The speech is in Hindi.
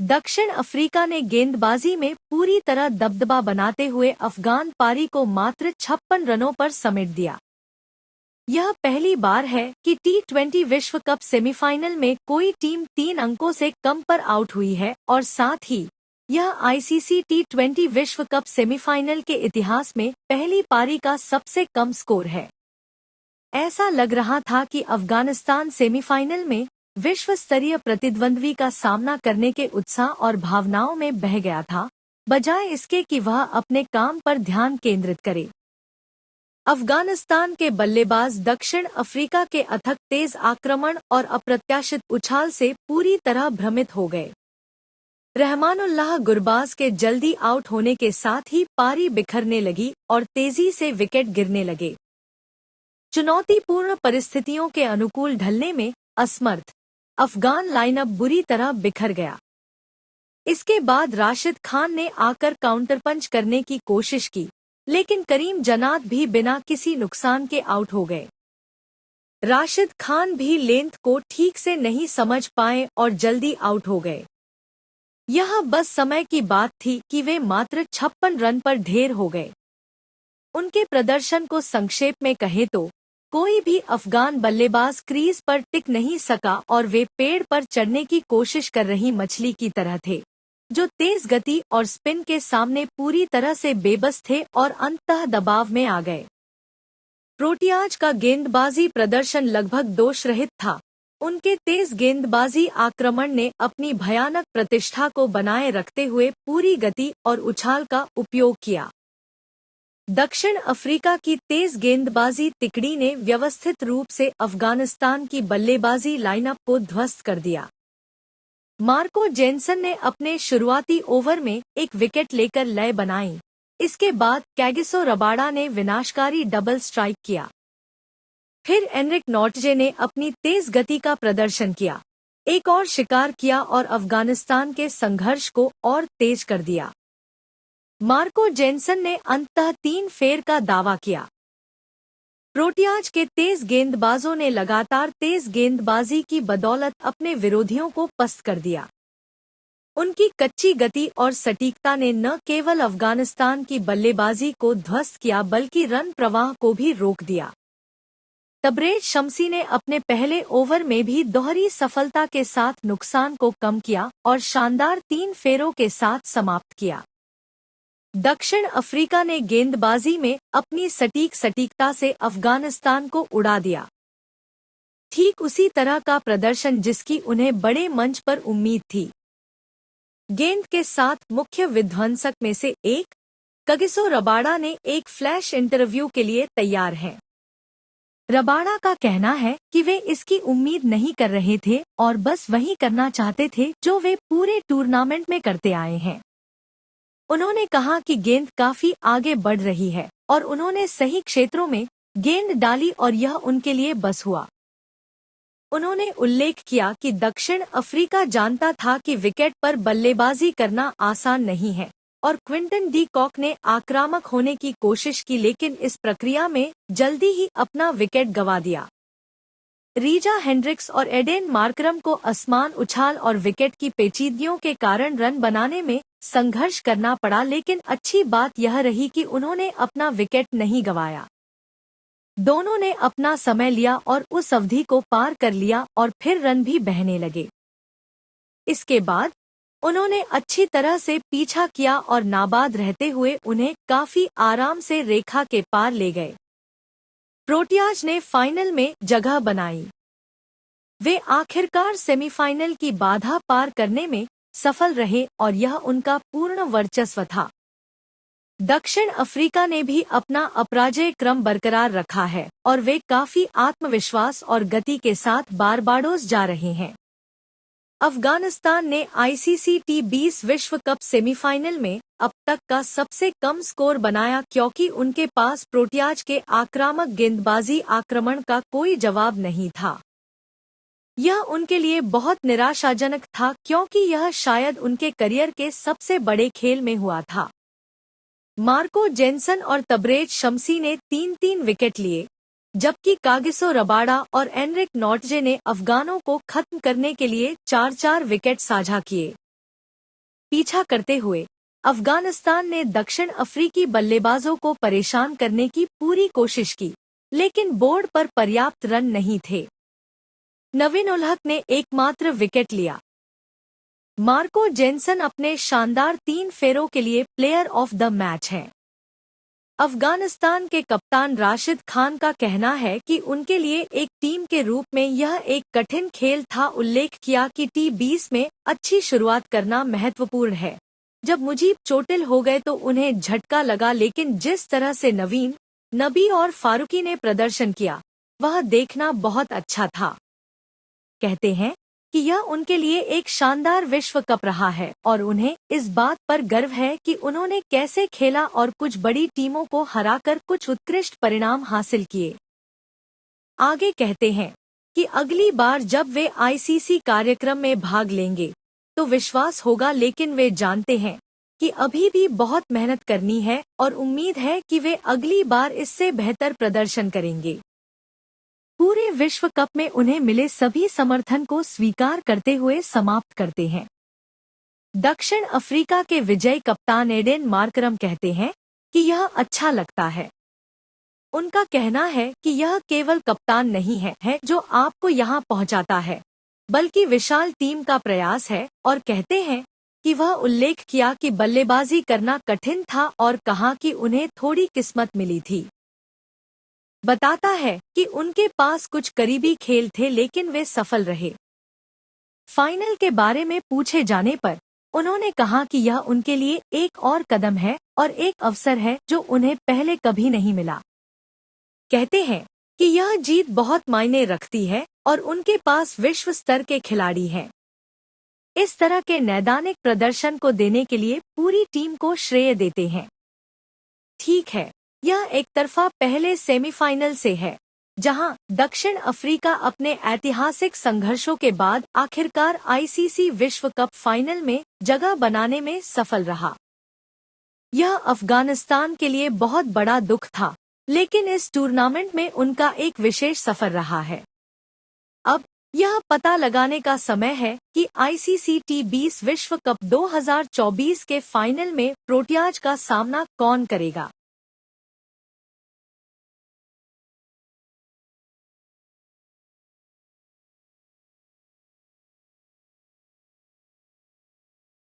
दक्षिण अफ्रीका ने गेंदबाजी में पूरी तरह दबदबा बनाते हुए अफगान पारी को मात्र 56 रनों पर समेट दिया। यह पहली बार है कि टी20 विश्व कप सेमीफाइनल में कोई टीम 3 अंकों से कम पर आउट हुई है और साथ ही यह आईसीसी टी20 विश्व कप सेमीफाइनल के इतिहास में पहली पारी का सबसे कम स्कोर है। ऐसा लग रहा था कि अफगानिस्तान सेमीफाइनल में विश्व स्तरीय प्रतिद्वंद्वी का सामना करने के उत्साह और भावनाओं में बह गया था, बजाय इसके कि वह अपने काम पर ध्यान केंद्रित करे। अफगानिस्तान के बल्लेबाज दक्षिण अफ्रीका के अथक तेज आक्रमण और अप्रत्याशित उछाल से पूरी तरह भ्रमित हो गए। रहमानुल्लाह गुरबाज के जल्दी आउट होने के साथ ही पारी बिखरने लगी और तेजी से विकेट गिरने लगे। चुनौतीपूर्ण परिस्थितियों के अनुकूल ढलने में असमर्थ अफगान लाइनअप बुरी तरह बिखर गया। इसके बाद राशिद खान ने आकर काउंटर पंच करने की कोशिश की, लेकिन करीम जन्नात भी बिना किसी नुकसान के आउट हो गए। राशिद खान भी लेंथ को ठीक से नहीं समझ पाए और जल्दी आउट हो गए। यह बस समय की बात थी कि वे मात्र 56 रन पर ढेर हो गए। उनके प्रदर्शन को संक्षेप में कहें तो कोई भी अफगान बल्लेबाज क्रीज पर टिक नहीं सका और वे पेड़ पर चढ़ने की कोशिश कर रही मछली की तरह थे, जो तेज गति और स्पिन के सामने पूरी तरह से बेबस थे और अंततः दबाव में आ गए। प्रोटियाज का गेंदबाजी प्रदर्शन लगभग दोषरहित था। उनके तेज गेंदबाजी आक्रमण ने अपनी भयानक प्रतिष्ठा को बनाए रखते हुए पूरी गति और उछाल का उपयोग किया। दक्षिण अफ्रीका की तेज गेंदबाजी तिकड़ी ने व्यवस्थित रूप से अफगानिस्तान की बल्लेबाजी लाइनअप को ध्वस्त कर दिया। मार्को जेनसन ने अपने शुरुआती ओवर में एक विकेट लेकर लय बनाई। इसके बाद कैगिसो रबाडा ने विनाशकारी डबल स्ट्राइक किया। फिर एनरिक नॉर्टजे ने अपनी तेज गति का प्रदर्शन किया, एक और शिकार किया और अफगानिस्तान के संघर्ष को और तेज कर दिया। मार्को जेनसन ने अंततः 3 फेर का दावा किया। प्रोटियाज के तेज गेंदबाजों ने लगातार तेज गेंदबाजी की बदौलत अपने विरोधियों को पस्त कर दिया। उनकी कच्ची गति और सटीकता ने न केवल अफगानिस्तान की बल्लेबाजी को ध्वस्त किया बल्कि रन प्रवाह को भी रोक दिया। तबरेज शम्सी ने अपने पहले ओवर में भी दोहरी सफलता के साथ नुकसान को कम किया और शानदार 3 फेरों के साथ समाप्त किया। दक्षिण अफ्रीका ने गेंदबाजी में अपनी सटीकता से अफगानिस्तान को उड़ा दिया। ठीक उसी तरह का प्रदर्शन जिसकी उन्हें बड़े मंच पर उम्मीद थी। गेंद के साथ मुख्य विध्वंसक में से एक, कैगिसो रबाडा ने एक फ्लैश इंटरव्यू के लिए तैयार हैं। रबाडा का कहना है कि वे इसकी उम्मीद नहीं कर रहे थे और बस वही करना चाहते थे जो वे पूरे टूर्नामेंट में करते आए हैं। उन्होंने कहा कि गेंद काफी आगे बढ़ रही है और उन्होंने सही क्षेत्रों में गेंद डाली और यह उनके लिए बस हुआ। उन्होंने उल्लेख किया कि दक्षिण अफ्रीका जानता था कि विकेट पर बल्लेबाजी करना आसान नहीं है और क्विंटन डी कॉक ने आक्रामक होने की कोशिश की, लेकिन इस प्रक्रिया में जल्दी ही अपना विकेट गंवा दिया। रीजा हेंड्रिक्स और एडेन मार्करम को असमान उछाल और विकेट की पेचीदगियों के कारण रन बनाने में संघर्ष करना पड़ा, लेकिन अच्छी बात यह रही कि उन्होंने अपना विकेट नहीं गंवाया। दोनों ने अपना समय लिया और उस अवधि को पार कर लिया और फिर रन भी बहने लगे। इसके बाद उन्होंने अच्छी तरह से पीछा किया और नाबाद रहते हुए उन्हें काफी आराम से रेखा के पार ले गए। प्रोटियाज ने फाइनल में जगह बनाई। वे आखिरकार सेमीफाइनल की बाधा पार करने में सफल रहे और यह उनका पूर्ण वर्चस्व था। दक्षिण अफ्रीका ने भी अपना अपराजय क्रम बरकरार रखा है और वे काफी आत्मविश्वास और गति के साथ बारबाडोस जा रहे हैं। अफगानिस्तान ने आईसीसी टी20 विश्व कप सेमीफाइनल में अब तक का सबसे कम स्कोर बनाया क्योंकि उनके पास प्रोटियाज के आक्रामक गेंदबाजी आक्रमण का कोई जवाब नहीं था। यह उनके लिए बहुत निराशाजनक था क्योंकि यह शायद उनके करियर के सबसे बड़े खेल में हुआ था। मार्को जेनसन और तबरेज शम्सी ने 3-3 विकेट लिए, जबकि कैगिसो रबाडा और एनरिक नॉर्टजे ने अफगानों को खत्म करने के लिए 4-4 विकेट साझा किए। पीछा करते हुए अफगानिस्तान ने दक्षिण अफ्रीकी बल्लेबाजों को परेशान करने की पूरी कोशिश की, लेकिन बोर्ड पर पर्याप्त रन नहीं थे। नवीन उल हक ने एकमात्र विकेट लिया। मार्को जेनसन अपने शानदार 3 फेरों के लिए प्लेयर ऑफ द मैच हैं। अफगानिस्तान के कप्तान राशिद खान का कहना है कि उनके लिए एक टीम के रूप में यह एक कठिन खेल था। उल्लेख किया कि T20 में अच्छी शुरुआत करना महत्वपूर्ण है। जब मुजीब चोटिल हो गए तो उन्हें झटका लगा, लेकिन जिस तरह से नवीन, नबी और फारूकी ने प्रदर्शन किया वह देखना बहुत अच्छा था। कहते हैं कि यह उनके लिए एक शानदार विश्व कप रहा है और उन्हें इस बात पर गर्व है कि उन्होंने कैसे खेला और कुछ बड़ी टीमों को हराकर कुछ उत्कृष्ट परिणाम हासिल किए। आगे कहते हैं कि अगली बार जब वे आईसीसी कार्यक्रम में भाग लेंगे तो विश्वास होगा, लेकिन वे जानते हैं कि अभी भी बहुत मेहनत करनी है और उम्मीद है कि वे अगली बार इससे बेहतर प्रदर्शन करेंगे। पूरे विश्व कप में उन्हें मिले सभी समर्थन को स्वीकार करते हुए समाप्त करते हैं। दक्षिण अफ्रीका के विजयी कप्तान एडेन मार्करम कहते हैं कि यह अच्छा लगता है। उनका कहना है कि यह केवल कप्तान नहीं है जो आपको यहां पहुंचाता है, बल्कि विशाल टीम का प्रयास है, और कहते हैं कि वह उल्लेख किया कि बल्लेबाजी करना कठिन था और कहा कि उन्हें थोड़ी किस्मत मिली थी। बताता है कि उनके पास कुछ करीबी खेल थे लेकिन वे सफल रहे। फाइनल के बारे में पूछे जाने पर उन्होंने कहा कि यह उनके लिए एक और कदम है और एक अवसर है जो उन्हें पहले कभी नहीं मिला। कहते हैं कि यह जीत बहुत मायने रखती है और उनके पास विश्व स्तर के खिलाड़ी हैं। इस तरह के नैदानिक प्रदर्शन को देने के लिए पूरी टीम को श्रेय देते हैं। ठीक है, यह एक तरफा पहले सेमीफाइनल से है, जहां दक्षिण अफ्रीका अपने ऐतिहासिक संघर्षों के बाद आखिरकार आईसीसी विश्व कप फाइनल में जगह बनाने में सफल रहा। यह अफगानिस्तान के लिए बहुत बड़ा दुख था, लेकिन इस टूर्नामेंट में उनका एक विशेष सफर रहा है। अब यह पता लगाने का समय है कि आईसीसी T20 विश्व कप 2024 के फाइनल में प्रोटियाज का सामना कौन करेगा।